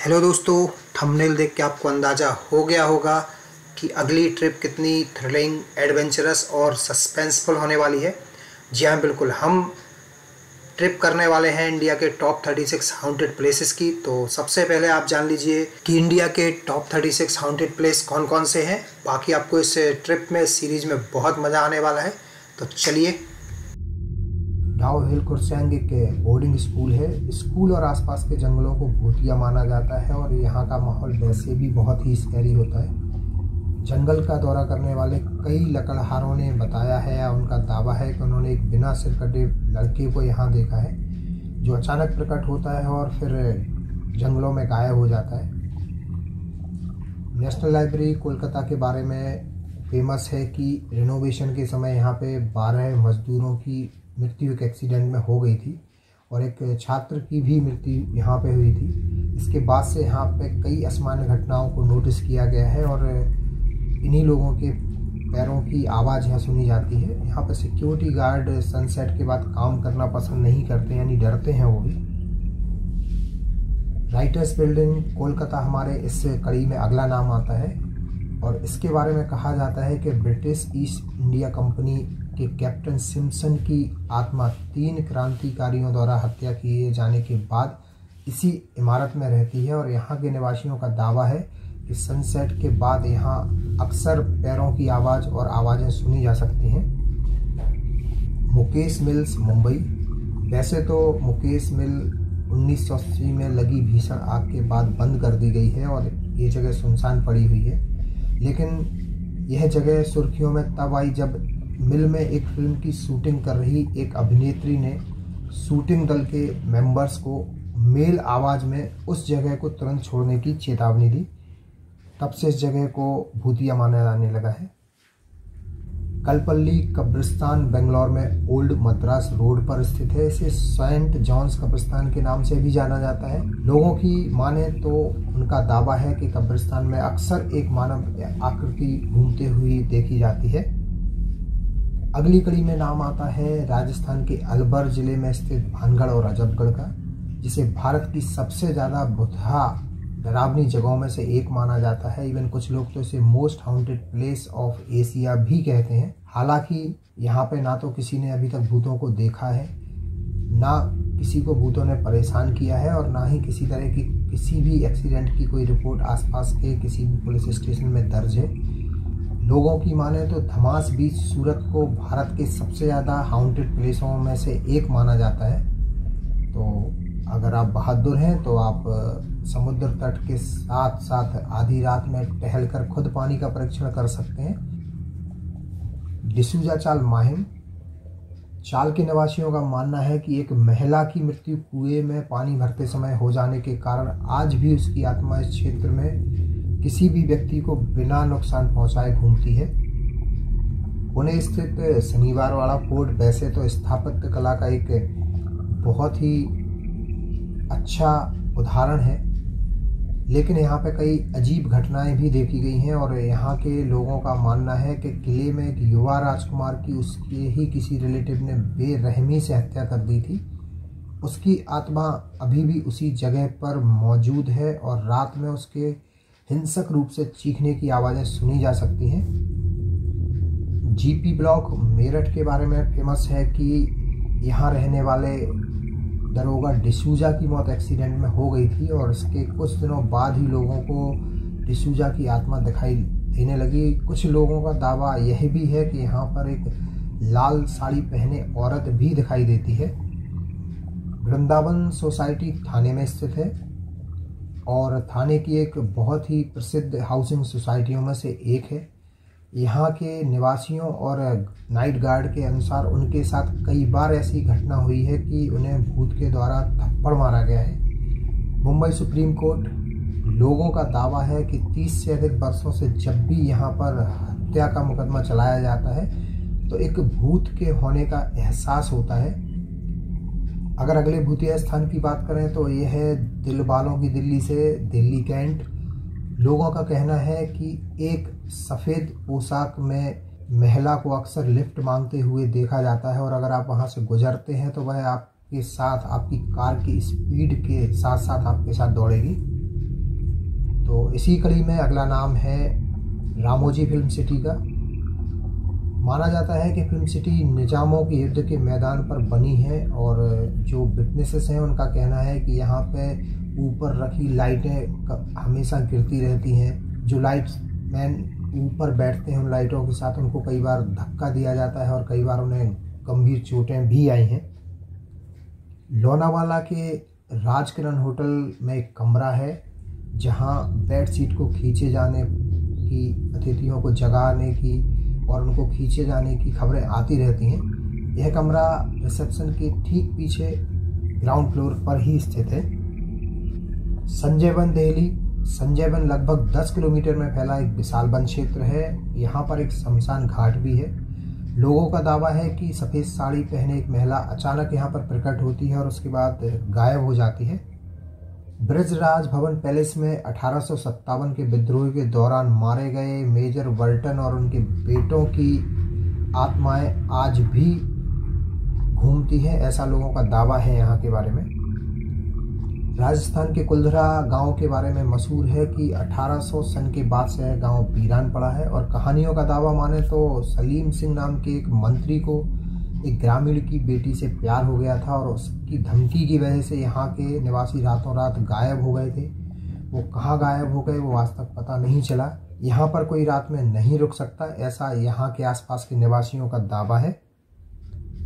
Hello दोस्तों, thumbnail देख के आपको अंदाज़ा हो गया होगा कि अगली ट्रिप कितनी थ्रिलिंग, एडवेंचरस और सस्पेंसफुल होने वाली है। जी हाँ, बिल्कुल हम ट्रिप करने वाले हैं इंडिया के टॉप 36 हाउंटेड प्लेसेस की। तो सबसे पहले आप जान लीजिए कि इंडिया के टॉप 36 हाउंटेड प्लेस कौन कौन से हैं। बाकी आपको इस ट्रिप में, इस सीरीज़ में बहुत मज़ा आने वाला है। तो चलिए। डाउ हिल कुर्सेंग एक बोर्डिंग स्कूल है। स्कूल और आसपास के जंगलों को भूतिया माना जाता है और यहाँ का माहौल वैसे भी बहुत ही स्कैरी होता है। जंगल का दौरा करने वाले कई लकड़हारों ने बताया है या उनका दावा है कि उन्होंने एक बिना सिर कटे लड़के को यहाँ देखा है, जो अचानक प्रकट होता है और फिर जंगलों में गायब हो जाता है। नेशनल लाइब्रेरी कोलकाता के बारे में फेमस है कि रिनोवेशन के समय यहाँ पे 12 मजदूरों की मृत्यु एक एक्सीडेंट में हो गई थी और एक छात्र की भी मृत्यु यहाँ पे हुई थी। इसके बाद से यहाँ पे कई असामान्य घटनाओं को नोटिस किया गया है और इन्हीं लोगों के पैरों की आवाज़ यहाँ सुनी जाती है। यहाँ पे सिक्योरिटी गार्ड सनसेट के बाद काम करना पसंद नहीं करते, यानी डरते हैं वो भी। राइटर्स बिल्डिंग कोलकाता हमारे इस कड़ी में अगला नाम आता है और इसके बारे में कहा जाता है कि ब्रिटिश ईस्ट इंडिया कंपनी के कैप्टन सिम्पसन की आत्मा 3 क्रांतिकारियों द्वारा हत्या किए जाने के बाद इसी इमारत में रहती है और यहाँ के निवासियों का दावा है कि सनसेट के बाद यहाँ अक्सर पैरों की आवाज़ और आवाज़ें सुनी जा सकती हैं। मुकेश मिल्स मुंबई। वैसे तो मुकेश मिल 1980 में लगी भीषण आग के बाद बंद कर दी गई है और ये जगह सुनसान पड़ी हुई है, लेकिन यह जगह सुर्खियों में तब आई जब मिल में एक फिल्म की शूटिंग कर रही एक अभिनेत्री ने शूटिंग दल के मेंबर्स को मेल आवाज़ में उस जगह को तुरंत छोड़ने की चेतावनी दी। तब से इस जगह को भूतिया माना जाने लगा है। कलपल्ली कब्रिस्तान बेंगलोर में ओल्ड मद्रास रोड पर स्थित है। इसे सेंट जॉन्स कब्रिस्तान के नाम से भी जाना जाता है। लोगों की माने तो उनका दावा है कि कब्रिस्तान में अक्सर एक मानव आकृति घूमते हुई देखी जाती है। अगली कड़ी में नाम आता है राजस्थान के अलवर जिले में स्थित भानगढ़ और अजबगढ़ का, जिसे भारत की सबसे ज़्यादा भुतहा डरावनी जगहों में से एक माना जाता है। इवन कुछ लोग तो इसे most haunted place of Asia भी कहते हैं। हालांकि यहाँ पे ना तो किसी ने अभी तक भूतों को देखा है, ना किसी को भूतों ने परेशान किया है और ना ही किसी तरह की किसी भी एक्सीडेंट की कोई रिपोर्ट आसपास के किसी भी पुलिस स्टेशन में दर्ज है। लोगों की माने तो धमास बीच सूरत को भारत के सबसे ज़्यादा हाउंटेड प्लेसों में से एक माना जाता है। तो अगर आप बहादुर हैं तो आप समुद्र तट के साथ साथ आधी रात में टहलकर खुद पानी का परीक्षण कर सकते हैं। डिसूजा चाल माहिम। चाल के निवासियों का मानना है कि एक महिला की मृत्यु कुएं में पानी भरते समय हो जाने के कारण आज भी उसकी आत्मा इस क्षेत्र में किसी भी व्यक्ति को बिना नुकसान पहुंचाए घूमती है। पुणे स्थित शनिवार वाला फोर्ट वैसे तो स्थापत्य कला का एक बहुत ही अच्छा उदाहरण है, लेकिन यहाँ पे कई अजीब घटनाएं भी देखी गई हैं और यहाँ के लोगों का मानना है कि किले में एक युवा राजकुमार की उसके ही किसी रिलेटिव ने बेरहमी से हत्या कर दी थी। उसकी आत्मा अभी भी उसी जगह पर मौजूद है और रात में उसके हिंसक रूप से चीखने की आवाज़ें सुनी जा सकती हैं। जीपी ब्लॉक मेरठ के बारे में फेमस है कि यहाँ रहने वाले दरोगा डिसूजा की मौत एक्सीडेंट में हो गई थी और इसके कुछ दिनों बाद ही लोगों को डिसूजा की आत्मा दिखाई देने लगी। कुछ लोगों का दावा यह भी है कि यहाँ पर एक लाल साड़ी पहने औरत भी दिखाई देती है। वृंदावन सोसाइटी थाने में स्थित है और थाने की एक बहुत ही प्रसिद्ध हाउसिंग सोसाइटियों में से एक है। यहाँ के निवासियों और नाइट गार्ड के अनुसार उनके साथ कई बार ऐसी घटना हुई है कि उन्हें भूत के द्वारा थप्पड़ मारा गया है। Mumbai supreme court. लोगों का दावा है कि 30 से अधिक वर्षों से जब भी यहाँ पर हत्या का मुकदमा चलाया जाता है तो एक भूत के होने का एहसास होता है। अगर अगले भूतिया स्थान की बात करें तो यह है दिलवालों की दिल्ली से दिल्ली कैंट। लोगों का कहना है कि एक सफ़ेद पोशाक में महिला को अक्सर लिफ्ट मांगते हुए देखा जाता है और अगर आप वहां से गुजरते हैं तो वह आपके साथ आपकी कार की स्पीड के साथ साथ आपके साथ दौड़ेगी। तो इसी कड़ी में अगला नाम है रामोजी फिल्म सिटी का। माना जाता है कि फिल्म सिटी निजामों के युद्ध के मैदान पर बनी है और जो विटनेसेस हैं उनका कहना है कि यहाँ पे ऊपर रखी लाइटें हमेशा गिरती रहती हैं। जो लाइट्समैन ऊपर बैठते हैं उन लाइटों के साथ उनको कई बार धक्का दिया जाता है और कई बार उन्हें गंभीर चोटें भी आई हैं। लोनावाला के राजकिरण होटल में एक कमरा है जहाँ बेड शीट को खींचे जाने की, अतिथियों को जगाने की और उनको खींचे जाने की खबरें आती रहती हैं। यह कमरा रिसेप्शन के ठीक पीछे ग्राउंड फ्लोर पर ही स्थित है। संजय वन दिल्ली। संजय वन लगभग 10 किलोमीटर में फैला एक विशाल वन क्षेत्र है। यहाँ पर एक शमशान घाट भी है। लोगों का दावा है कि सफ़ेद साड़ी पहने एक महिला अचानक यहाँ पर प्रकट होती है और उसके बाद गायब हो जाती है। ब्रजराज भवन पैलेस में 1857 के विद्रोह के दौरान मारे गए मेजर वर्टन और उनके बेटों की आत्माएं आज भी घूमती हैं, ऐसा लोगों का दावा है यहाँ के बारे में। राजस्थान के कुलधरा गांव के बारे में मशहूर है कि 1800 सन के बाद से यह गांव वीरान पड़ा है और कहानियों का दावा माने तो सलीम सिंह नाम के एक मंत्री को एक ग्रामीण की बेटी से प्यार हो गया था और उसकी धमकी की वजह से यहाँ के निवासी रातों रात गायब हो गए थे। वो कहाँ गायब हो गए वो आज तक पता नहीं चला। यहाँ पर कोई रात में नहीं रुक सकता, ऐसा यहाँ के आसपास के निवासियों का दावा है।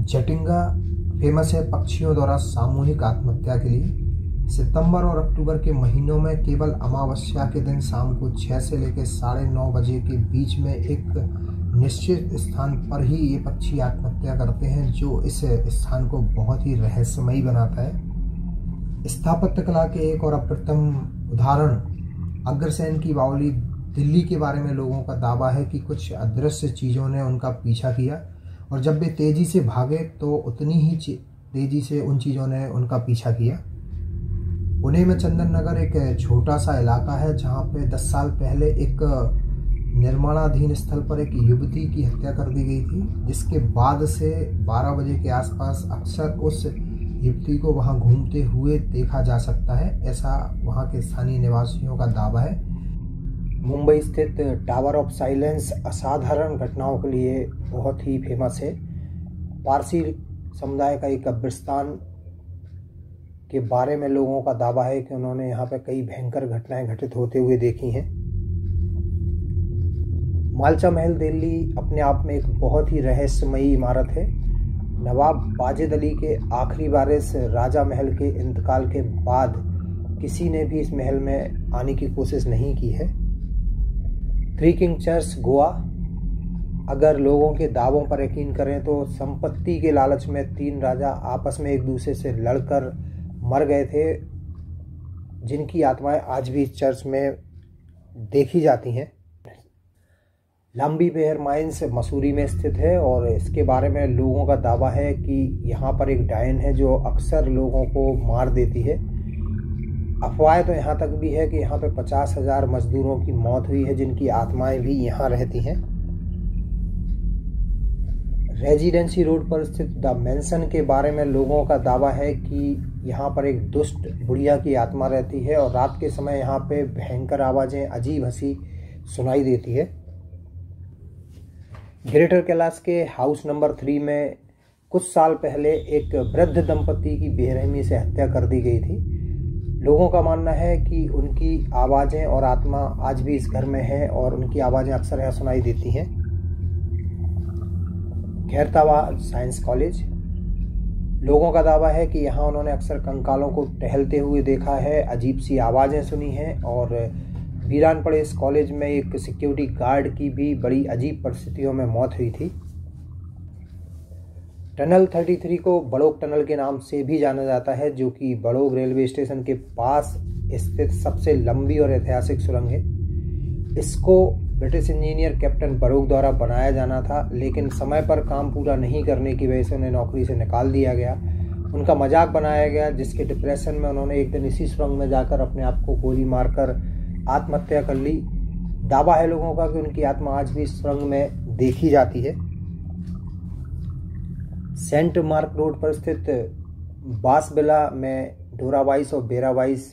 जटिंगा फेमस है पक्षियों द्वारा सामूहिक आत्महत्या के लिए। सितंबर और अक्टूबर के महीनों में केवल अमावस्या के दिन शाम को 6 से लेकर 9:30 बजे के बीच में एक निश्चित स्थान पर ही ये पक्षी आत्महत्या करते हैं, जो इस स्थान को बहुत ही रहस्यमयी बनाता है। स्थापत्य कला के एक और अप्रतिम उदाहरण अग्रसेन की बावली दिल्ली के बारे में लोगों का दावा है कि कुछ अदृश्य चीज़ों ने उनका पीछा किया और जब वे तेज़ी से भागे तो उतनी ही तेज़ी से उन चीज़ों ने उनका पीछा किया। पुणे में चंदन नगर एक छोटा सा इलाका है जहाँ पे 10 साल पहले एक निर्माणाधीन स्थल पर एक युवती की हत्या कर दी गई थी, जिसके बाद से 12 बजे के आसपास अक्सर उस युवती को वहां घूमते हुए देखा जा सकता है, ऐसा वहां के स्थानीय निवासियों का दावा है। मुंबई स्थित टावर ऑफ साइलेंस असाधारण घटनाओं के लिए बहुत ही फेमस है। पारसी समुदाय का एक कब्रिस्तान के बारे में लोगों का दावा है कि उन्होंने यहाँ पर कई भयंकर घटनाएं घटित होते हुए देखी हैं। मालचा महल दिल्ली अपने आप में एक बहुत ही रहस्यमयी इमारत है। नवाब वाजिद अली के आखिरी वारिस राजा महल के इंतकाल के बाद किसी ने भी इस महल में आने की कोशिश नहीं की है। Three king church Goa. अगर लोगों के दावों पर यकीन करें तो संपत्ति के लालच में 3 राजा आपस में एक दूसरे से लड़कर मर गए थे, जिनकी आत्माएं आज भी इस चर्च में देखी जाती हैं। लंबी बेहर माइंस मसूरी में स्थित है और इसके बारे में लोगों का दावा है कि यहाँ पर एक डायन है जो अक्सर लोगों को मार देती है। अफवाहें तो यहाँ तक भी है कि यहाँ पे 50,000 मजदूरों की मौत हुई है, जिनकी आत्माएं भी यहाँ रहती हैं। रेजिडेंसी रोड पर स्थित द मेंशन के बारे में लोगों का दावा है कि यहाँ पर एक दुष्ट बुढ़िया की आत्मा रहती है और रात के समय यहाँ पे भयंकर आवाज़ें अजीब हंसी सुनाई देती है। ग्रेटर कैलाश के हाउस नंबर 3 में कुछ साल पहले एक वृद्ध दंपति की बेरहमी से हत्या कर दी गई थी। लोगों का मानना है कि उनकी आवाज़ें और आत्मा आज भी इस घर में है और उनकी आवाज़ें अक्सर यहाँ सुनाई देती हैं। Khairatabad science college. लोगों का दावा है कि यहाँ उन्होंने अक्सर कंकालों को टहलते हुए देखा है, अजीब सी आवाज़ें सुनी हैं और वीरान पड़े इस कॉलेज में एक सिक्योरिटी गार्ड की भी बड़ी अजीब परिस्थितियों में मौत हुई थी। टनल 33 को बड़ोग टनल के नाम से भी जाना जाता है, जो कि बड़ोग रेलवे स्टेशन के पास स्थित सबसे लंबी और ऐतिहासिक सुरंग है। इसको ब्रिटिश इंजीनियर कैप्टन बड़ोग द्वारा बनाया जाना था, लेकिन समय पर काम पूरा नहीं करने की वजह से उन्हें नौकरी से निकाल दिया गया। उनका मजाक बनाया गया, जिसके डिप्रेशन में उन्होंने एक दिन इसी सुरंग में जाकर अपने आप को गोली मारकर आत्महत्या कर ली। दावा है लोगों का कि उनकी आत्मा आज भी इस सुरंग में देखी जाती है। सेंट मार्क रोड पर स्थित बासबिला में डोरावाइस और बेरावाइस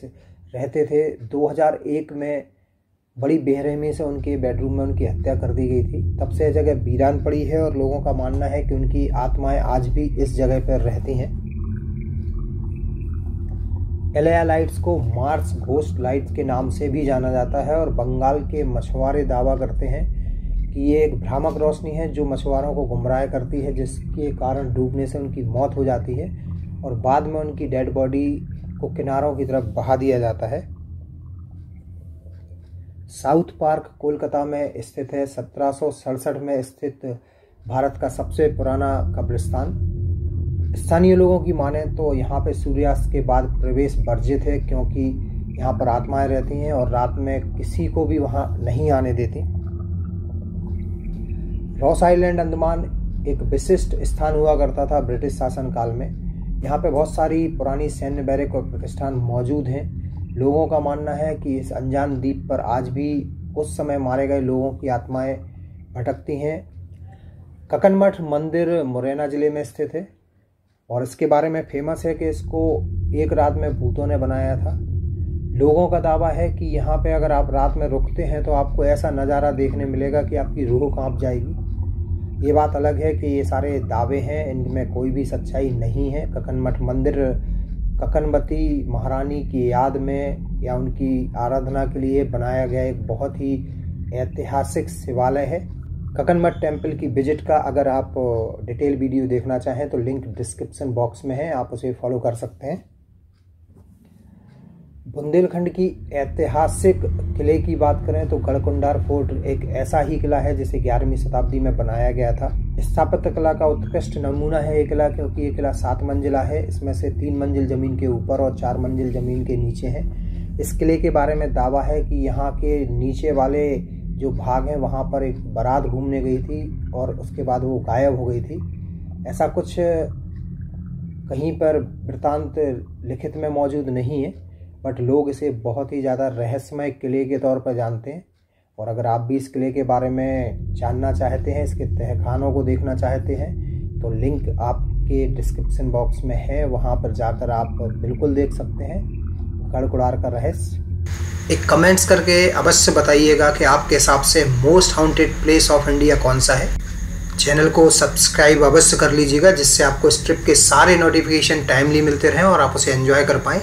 रहते थे। 2001 में बड़ी बेरहमी से उनके बेडरूम में उनकी हत्या कर दी गई थी। तब से यह जगह वीरान पड़ी है और लोगों का मानना है कि उनकी आत्माएं आज भी इस जगह पर रहती हैं। एलया लाइट्स को मार्स घोस्ट लाइट्स के नाम से भी जाना जाता है और बंगाल के मछुआरे दावा करते हैं कि ये एक भ्रामक रोशनी है जो मछुआरों को गुमराह करती है, जिसके कारण डूबने से उनकी मौत हो जाती है और बाद में उनकी डेड बॉडी को किनारों की तरफ बहा दिया जाता है। साउथ पार्क कोलकाता में स्थित है। 1767 में स्थित भारत का सबसे पुराना कब्रिस्तान। स्थानीय लोगों की माने तो यहाँ पे सूर्यास्त के बाद प्रवेश वर्जित है, क्योंकि यहाँ पर आत्माएं रहती हैं और रात में किसी को भी वहाँ नहीं आने देती। रॉस आइलैंड अंडमान एक विशिष्ट स्थान हुआ करता था ब्रिटिश शासनकाल में। यहाँ पे बहुत सारी पुरानी सैन्य बैरक और प्रतिष्ठान मौजूद हैं। लोगों का मानना है कि इस अनजान द्वीप पर आज भी उस समय मारे गए लोगों की आत्माएं भटकती हैं। ककन मठ मंदिर मुरैना जिले में स्थित है और इसके बारे में फेमस है कि इसको एक रात में भूतों ने बनाया था। लोगों का दावा है कि यहाँ पे अगर आप रात में रुकते हैं तो आपको ऐसा नज़ारा देखने मिलेगा कि आपकी रूह कांप जाएगी। ये बात अलग है कि ये सारे दावे हैं, इनमें कोई भी सच्चाई नहीं है। ककन मठ मंदिर ककनवती महारानी की याद में या उनकी आराधना के लिए बनाया गया एक बहुत ही ऐतिहासिक शिवालय है। ककन मठ टेम्पल की विजिट का अगर आप डिटेल वीडियो देखना चाहें तो लिंक डिस्क्रिप्शन बॉक्स में है, आप उसे फॉलो कर सकते हैं। बुंदेलखंड की ऐतिहासिक किले की बात करें तो गढ़कुंडार फोर्ट एक ऐसा ही किला है जिसे 11वीं शताब्दी में बनाया गया था। स्थापत्य कला का उत्कृष्ट नमूना है ये किला, क्योंकि ये किला 7 मंजिला है। इसमें से 3 मंजिल जमीन के ऊपर और 4 मंजिल जमीन के नीचे है। इस किले के बारे में दावा है कि यहाँ के नीचे वाले जो भाग हैं वहाँ पर एक बारात घूमने गई थी और उसके बाद वो गायब हो गई थी। ऐसा कुछ कहीं पर वृत्तांत लिखित में मौजूद नहीं है, बट लोग इसे बहुत ही ज़्यादा रहस्यमय किले के तौर पर जानते हैं। और अगर आप भी इस किले के बारे में जानना चाहते हैं, इसके तहखानों को देखना चाहते हैं, तो लिंक आपके डिस्क्रिप्शन बॉक्स में है, वहाँ पर जाकर आप बिल्कुल देख सकते हैं गढ़कुंडार का रहस्य। एक कमेंट्स करके अवश्य बताइएगा कि आपके हिसाब से most haunted place of India कौन सा है। चैनल को सब्सक्राइब अवश्य कर लीजिएगा, जिससे आपको इस ट्रिप के सारे नोटिफिकेशन टाइमली मिलते रहें और आप उसे एंजॉय कर पाएँ।